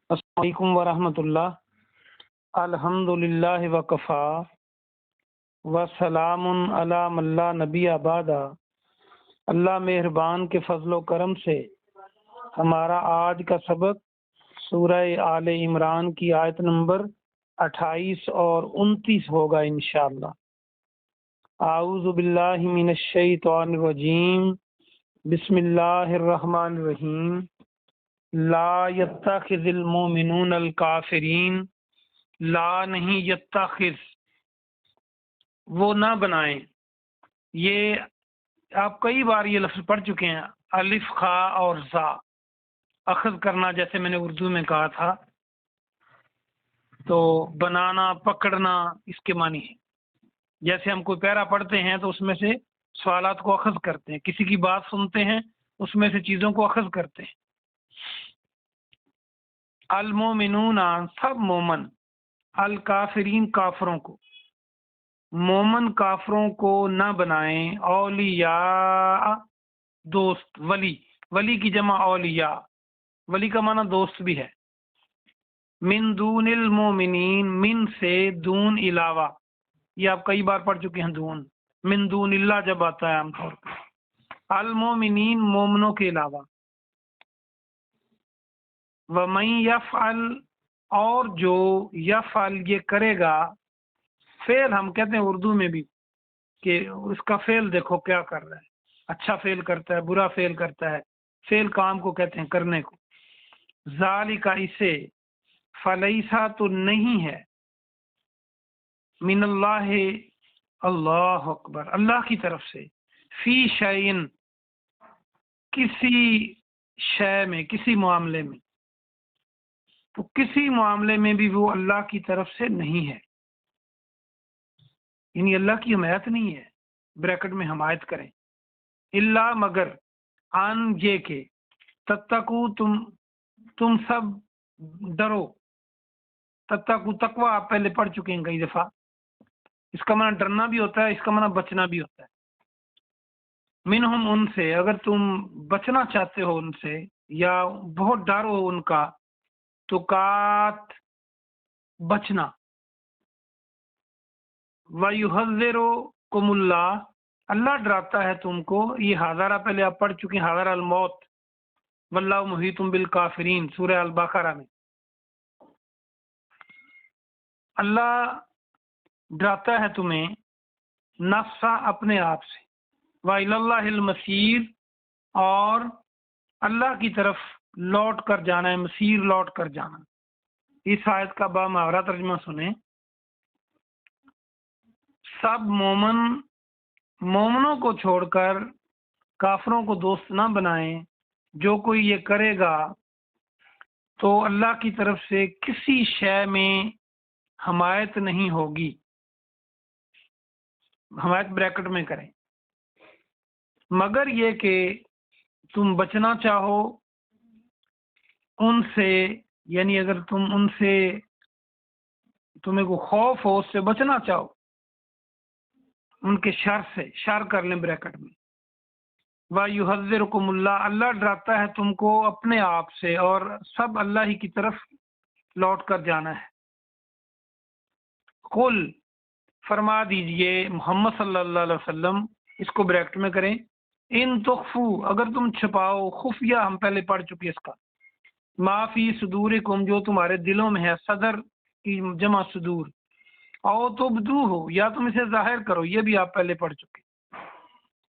السلام علیکم ورحمۃ اللہ۔ الحمد للہ وکفا وسلام علی من لا نبی بعد۔ اللہ مہربان کے فضل و کرم سے ہمارا آج کا سبق سورہ آل عمران کی آیت نمبر 28 اور 29 ہوگا انشاءاللہ۔ اعوذ باللہ من الشیطان الرجیم، بسم اللہ الرحمن الرحیم۔ لا یتخذ المؤمنون الکافرین، لا نہیں یتخذ وہ نہ بنائیں۔ یہ آپ کئی بار یہ لفظ پڑھ چکے ہیں، الف خا اور زا، اخذ کرنا جیسے میں نے اردو میں کہا تھا، تو بنانا پکڑنا اس کے معنی ہے۔ جیسے ہم کوئی پیرا پڑھتے ہیں تو اس میں سے سوالات کو اخذ کرتے ہیں، کسی کی بات سنتے ہیں اس میں سے چیزوں کو اخذ کرتے ہیں۔ المومنون سب مومن، الکافرین کافروں کو، مومن کافروں کو نہ بنائیں اولیاء دوست، ولی، ولی کی جمع اولیاء، ولی کا معنی دوست بھی ہے۔ من دون المومنین، من سے، دون علاوہ، یہ آپ کئی بار پڑھ چکے ہیں دون، من دون اللہ جب آتا ہے عام طور پر، المومنین مومنوں کے علاوہ۔ وَمَن یفعل اور جو، یفعل یہ کرے گا، فعل ہم کہتے ہیں اردو میں بھی کہ اس کا فعل دیکھو کیا کر رہا ہے، اچھا فعل کرتا ہے، برا فعل کرتا ہے، فعل کام کو کہتے ہیں کرنے کو۔ ذالک اسے، فلیسا تو نہیں ہے، من اللہ اللہ اکبر اللہ کی طرف سے، فی شیئن کسی شے میں، کسی معاملے میں، تو کسی معاملے میں بھی وہ اللہ کی طرف سے نہیں ہے، یعنی اللہ کی حمایت نہیں ہے، بریکٹ میں حمایت کریں، اللہ مگر، ان یہ کہ، تتقو تم سب ڈرو، تتقو تقوی آپ پہلے پڑھ چکے ہیں کئی دفعہ، اس کا معنی ڈرنا بھی ہوتا ہے، اس کا معنی بچنا بھی ہوتا ہے۔ منہم ان سے، اگر تم بچنا چاہتے ہو ان سے یا بہت ڈر ہو ان کا، تو کات بچنا، وَيُحَذِّرُكُمُ اللَّهُ اللہ ڈراتا ہے تم کو، یہ حاضرہ پہلے آپ پڑھ چکے ہیں، حاضر الموت، واللہ محیط بالکافرین، سورہ البقرہ میں۔ اللہ ڈراتا ہے تمہیں نفسا اپنے آپ سے، وَإِلَى اللَّهِ الْمَصِيرُ اور اللہ کی طرف لوٹ کر جانا ہے، مسیر لوٹ کر جانا۔ اس آیت کا بامحاورہ ترجمہ سنیں۔ سب مومن مومنوں کو چھوڑ کر کافروں کو دوست نہ بنائیں، جو کوئی یہ کرے گا تو اللہ کی طرف سے کسی شے میں حمایت نہیں ہوگی، حمایت بریکٹ میں کریں، مگر یہ کہ تم بچنا چاہو ان سے، یعنی اگر تم ان سے، تمہیں کو خوف ہو، اس سے بچنا چاہو، ان کے شر سے، شر کر لیں بریکٹ میں۔ وَيُحَذِّرُكُمُ اللَّهُ اللہ ڈراتا ہے تم کو اپنے آپ سے، اور سب اللہ ہی کی طرف لوٹ کر جانا ہے۔ قل فرما دیجئے محمد صلی اللہ علیہ وسلم، اس کو بریکٹ میں کریں، ان تخفو اگر تم چھپاؤ، خفیہ ہم پہلے پڑھ چکے اس کا، ما فی صدورکم جو تمہارے دلوں میں ہے، صدر کی جمع صدور، او تبدو ہو یا تم اسے ظاہر کرو، یہ بھی آپ پہلے پڑھ چکے۔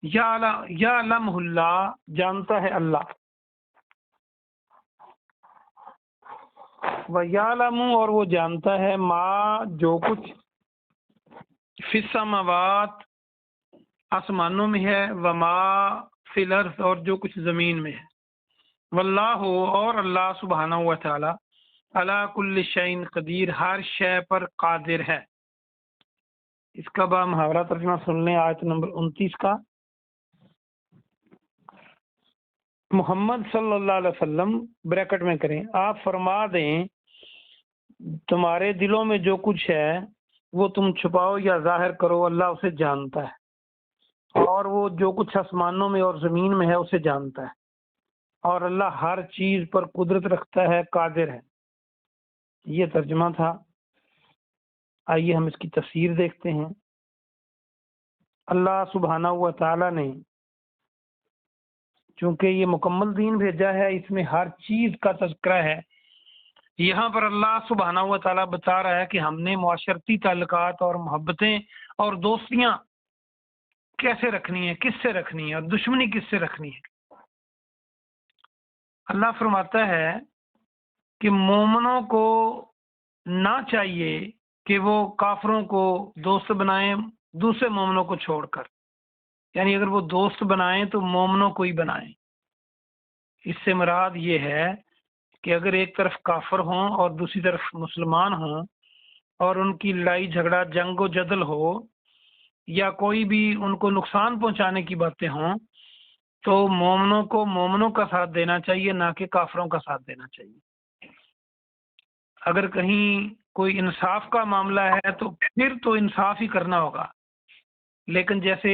یعلمہ اللہ جانتا ہے اللہ، وَیعلم اور وہ جانتا ہے، ما جو کچھ، فی السماوات آسمانوں میں ہے، وما فی الارض اور جو کچھ زمین میں ہے، واللہ اور اللہ سبحانہ و تعالی علی کل شیء قدیر ہر شے پر قادر ہے۔ اس کا بامحاورہ ترجمہ سن لیں آیت نمبر 29 کا۔ محمد صلی اللہ علیہ وسلم بریکٹ میں کریں، آپ فرما دیں تمہارے دلوں میں جو کچھ ہے وہ تم چھپاؤ یا ظاہر کرو، اللہ اسے جانتا ہے، اور وہ جو کچھ آسمانوں میں اور زمین میں ہے اسے جانتا ہے، اور اللہ ہر چیز پر قدرت رکھتا ہے، قادر ہے۔ یہ ترجمہ تھا. آئیے ہم اس کی تفسیر دیکھتے ہیں. اللہ سبحانہ و تعالی نے چونکہ یہ مکمل دین بھیجا ہے، اس میں ہر چیز کا تذکرہ ہے. یہاں پر اللہ سبحانہ و تعالی بتا رہا ہے کہ ہم نے معاشرتی تعلقات اور محبتیں اور دوستیاں کیسے رکھنی ہے، کس سے رکھنی ہے، اور دشمنی کس سے رکھنی ہے. اللہ فرماتا ہے کہ مومنوں کو نہ چاہیے کہ وہ کافروں کو دوست بنائیں دوسرے مومنوں کو چھوڑ کر. یعنی اگر وہ دوست بنائیں تو مومنوں کو ہی بنائیں. اس سے مراد یہ ہے کہ اگر ایک طرف کافر ہوں اور دوسری طرف مسلمان ہوں اور ان کی لڑائی جھگڑا جنگ و جدل ہو یا کوئی بھی ان کو نقصان پہنچانے کی باتیں ہوں تو مومنوں کو مومنوں کا ساتھ دینا چاہیے، نہ کہ کافروں کا ساتھ دینا چاہیے. اگر کہیں کوئی انصاف کا معاملہ ہے تو پھر تو انصاف ہی کرنا ہوگا. لیکن جیسے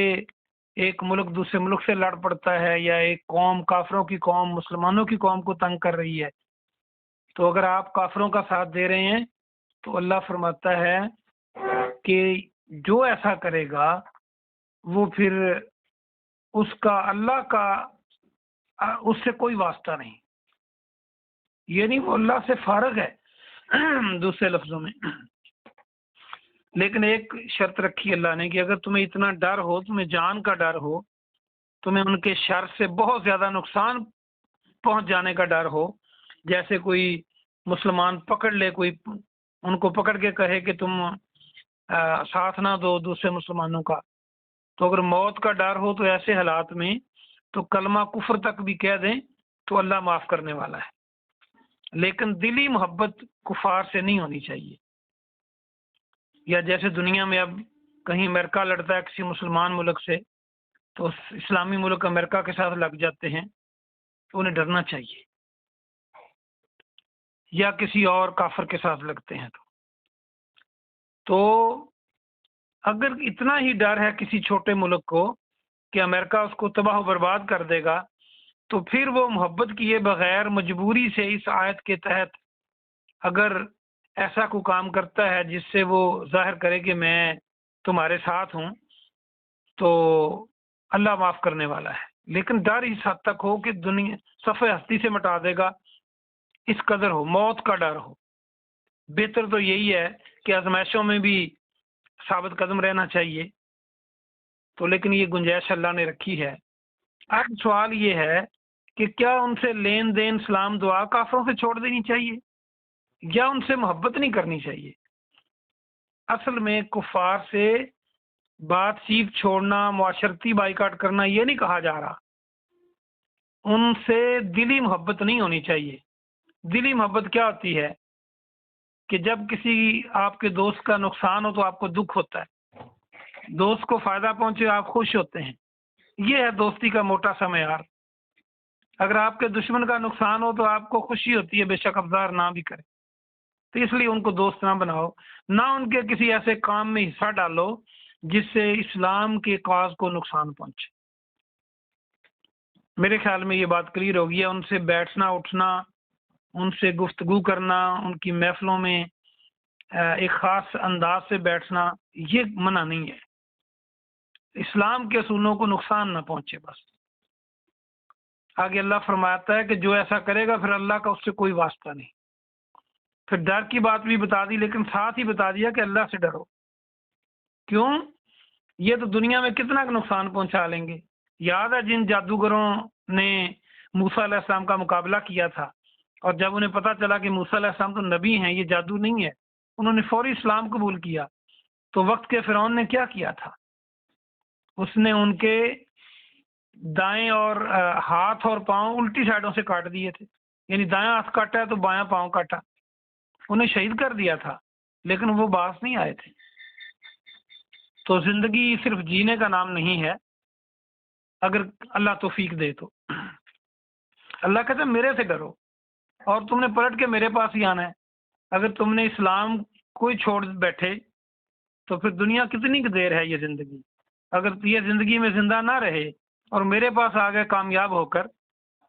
ایک ملک دوسرے ملک سے لڑ پڑتا ہے یا ایک قوم کافروں کی قوم مسلمانوں کی قوم کو تنگ کر رہی ہے، تو اگر آپ کافروں کا ساتھ دے رہے ہیں تو اللہ فرماتا ہے کہ جو ایسا کرے گا وہ پھر اس کا اللہ کا اس سے کوئی واسطہ نہیں، یعنی وہ اللہ سے فارغ ہے دوسرے لفظوں میں. لیکن ایک شرط رکھی اللہ نے کہ اگر تمہیں اتنا ڈر ہو، تمہیں جان کا ڈر ہو، تمہیں ان کے شر سے بہت زیادہ نقصان پہنچ جانے کا ڈر ہو، جیسے کوئی مسلمان پکڑ لے، کوئی ان کو پکڑ کے کہے کہ تم ساتھ نہ دو دوسرے مسلمانوں کا، تو اگر موت کا ڈر ہو تو ایسے حالات میں تو کلمہ کفر تک بھی کہہ دیں تو اللہ معاف کرنے والا ہے. لیکن دلی محبت کفار سے نہیں ہونی چاہیے. یا جیسے دنیا میں اب کہیں امریکہ لڑتا ہے کسی مسلمان ملک سے تو اسلامی ملک امریکہ کے ساتھ لگ جاتے ہیں تو انہیں ڈرنا چاہیے، یا کسی اور کافر کے ساتھ لگتے ہیں تو اگر اتنا ہی ڈر ہے کسی چھوٹے ملک کو کہ امریکہ اس کو تباہ و برباد کر دے گا تو پھر وہ محبت کیے بغیر مجبوری سے اس آیت کے تحت اگر ایسا کوئی کام کرتا ہے جس سے وہ ظاہر کرے کہ میں تمہارے ساتھ ہوں تو اللہ معاف کرنے والا ہے. لیکن ڈر اس حد تک ہو کہ دنیا صفحہ ہستی سے مٹا دے گا، اس قدر ہو، موت کا ڈر ہو. بہتر تو یہی ہے کہ آزمائشوں میں بھی ثابت قدم رہنا چاہیے. تو لیکن یہ گنجائش اللہ نے رکھی ہے. اب سوال یہ ہے کہ کیا ان سے لین دین سلام دعا کافروں سے چھوڑ دینی چاہیے یا ان سے محبت نہیں کرنی چاہیے؟ اصل میں کفار سے بات چیت چھوڑنا، معاشرتی بائیکاٹ کرنا یہ نہیں کہا جا رہا. ان سے دلی محبت نہیں ہونی چاہیے. دلی محبت کیا ہوتی ہے کہ جب کسی آپ کے دوست کا نقصان ہو تو آپ کو دکھ ہوتا ہے، دوست کو فائدہ پہنچے آپ خوش ہوتے ہیں. یہ ہے دوستی کا موٹا سا معیار. اگر آپ کے دشمن کا نقصان ہو تو آپ کو خوشی ہوتی ہے بے شک افزار نہ بھی کرے. تو اس لیے ان کو دوست نہ بناؤ، نہ ان کے کسی ایسے کام میں حصہ ڈالو جس سے اسلام کے کاز کو نقصان پہنچے. میرے خیال میں یہ بات کلیئر ہو گئی ہے. ان سے بیٹھنا اٹھنا، ان سے گفتگو کرنا، ان کی محفلوں میں ایک خاص انداز سے بیٹھنا یہ منع نہیں ہے. اسلام کے اصولوں کو نقصان نہ پہنچے بس. آگے اللہ فرماتا ہے کہ جو ایسا کرے گا پھر اللہ کا اس سے کوئی واسطہ نہیں. پھر ڈر کی بات بھی بتا دی لیکن ساتھ ہی بتا دیا کہ اللہ سے ڈرو. کیوں؟ یہ تو دنیا میں کتنا نقصان پہنچا لیں گے. یاد ہے جن جادوگروں نے موسیٰ علیہ السلام کا مقابلہ کیا تھا اور جب انہیں پتا چلا کہ موسیٰ علیہ السلام تو نبی ہیں، یہ جادو نہیں ہے، انہوں نے فوری اسلام قبول کیا. تو وقت کے فرعون نے کیا کیا تھا؟ اس نے ان کے دائیں اور ہاتھ اور پاؤں الٹی سائڈوں سے کاٹ دیے تھے. یعنی دایاں ہاتھ کاٹا ہے تو بایاں پاؤں کاٹا، انہیں شہید کر دیا تھا لیکن وہ باز نہیں آئے تھے. تو زندگی صرف جینے کا نام نہیں ہے اگر اللہ توفیق دے تو. اللہ کہتے ہیں میرے سے ڈرو اور تم نے پلٹ کے میرے پاس ہی آنا ہے. اگر تم نے اسلام کوئی چھوڑ بیٹھے تو پھر دنیا کتنی دیر ہے یہ زندگی. اگر یہ زندگی میں زندہ نہ رہے اور میرے پاس آ گئے کامیاب ہو کر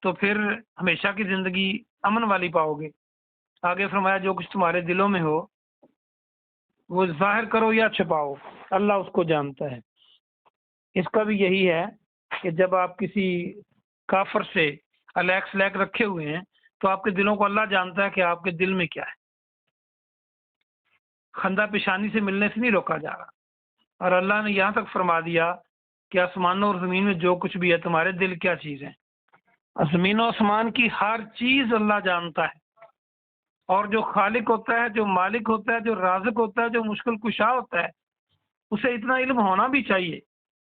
تو پھر ہمیشہ کی زندگی امن والی پاؤ گے. آگے فرمایا جو کچھ تمہارے دلوں میں ہو وہ ظاہر کرو یا چھپاؤ، اللہ اس کو جانتا ہے۔ اس کا بھی یہی ہے کہ جب آپ کسی کافر سے الیک سلیک رکھے ہوئے ہیں تو آپ کے دلوں کو اللہ جانتا ہے کہ آپ کے دل میں کیا ہے۔ خندہ پیشانی سے ملنے سے نہیں روکا جا رہا، اور اللہ نے یہاں تک فرما دیا کہ آسمانوں اور زمین میں جو کچھ بھی ہے تمہارے دل کیا چیز ہے۔ زمین و آسمان کی ہر چیز اللہ جانتا ہے، اور جو خالق ہوتا ہے، جو مالک ہوتا ہے، جو رازق ہوتا ہے، جو مشکل کشا ہوتا ہے، اسے اتنا علم ہونا بھی چاہیے۔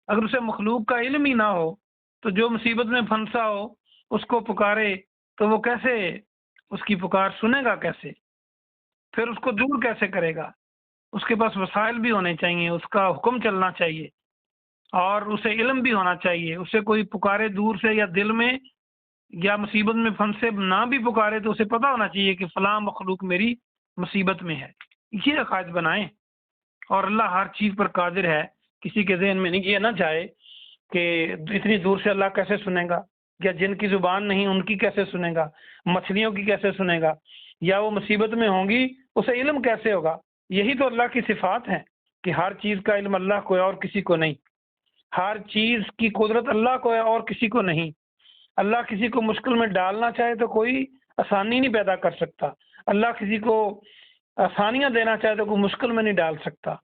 اگر اسے مخلوق کا علم ہی نہ ہو تو جو مصیبت میں پھنسا ہو اس کو پکارے تو وہ کیسے اس کی پکار سنے گا، کیسے پھر اس کو دور کیسے کرے گا؟ اس کے پاس وسائل بھی ہونے چاہیے، اس کا حکم چلنا چاہیے، اور اسے علم بھی ہونا چاہیے۔ اسے کوئی پکارے دور سے یا دل میں یا مصیبت میں پھنسے نہ بھی پکارے تو اسے پتہ ہونا چاہیے کہ فلاں مخلوق میری مصیبت میں ہے۔ یہ عقائد بنائیں، اور اللہ ہر چیز پر قادر ہے۔ کسی کے ذہن میں نہیں یہ نہ جائے کہ اتنی دور سے اللہ کیسے سنے گا، یا جن کی زبان نہیں ان کی کیسے سنے گا، مچھلیوں کی کیسے سنے گا، یا وہ مصیبت میں ہوں گی اسے علم کیسے ہوگا۔ یہی تو اللہ کی صفات ہیں کہ ہر چیز کا علم اللہ کو ہے اور کسی کو نہیں، ہر چیز کی قدرت اللہ کو ہے اور کسی کو نہیں۔ اللہ کسی کو مشکل میں ڈالنا چاہے تو کوئی آسانی نہیں پیدا کر سکتا، اللہ کسی کو آسانیاں دینا چاہے تو کوئی مشکل میں نہیں ڈال سکتا،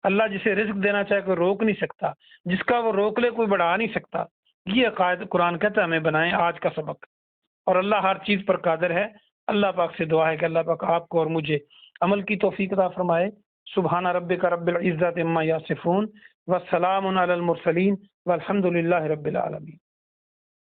اللہ جسے رزق دینا چاہے کوئی روک نہیں سکتا، جس کا وہ روک لے کوئی بڑھا نہیں سکتا۔ یہ عقائد قرآن کہتا ہے ہمیں بنائیں آج کا سبق، اور اللہ ہر چیز پر قادر ہے۔ اللہ پاک سے دعا ہے کہ اللہ پاک آپ کو اور مجھے عمل کی توفیق عطا فرمائے۔ سبحان ربک رب العزت عما یصفون، والسلام علی المرسلین، والحمد للہ رب العالمین۔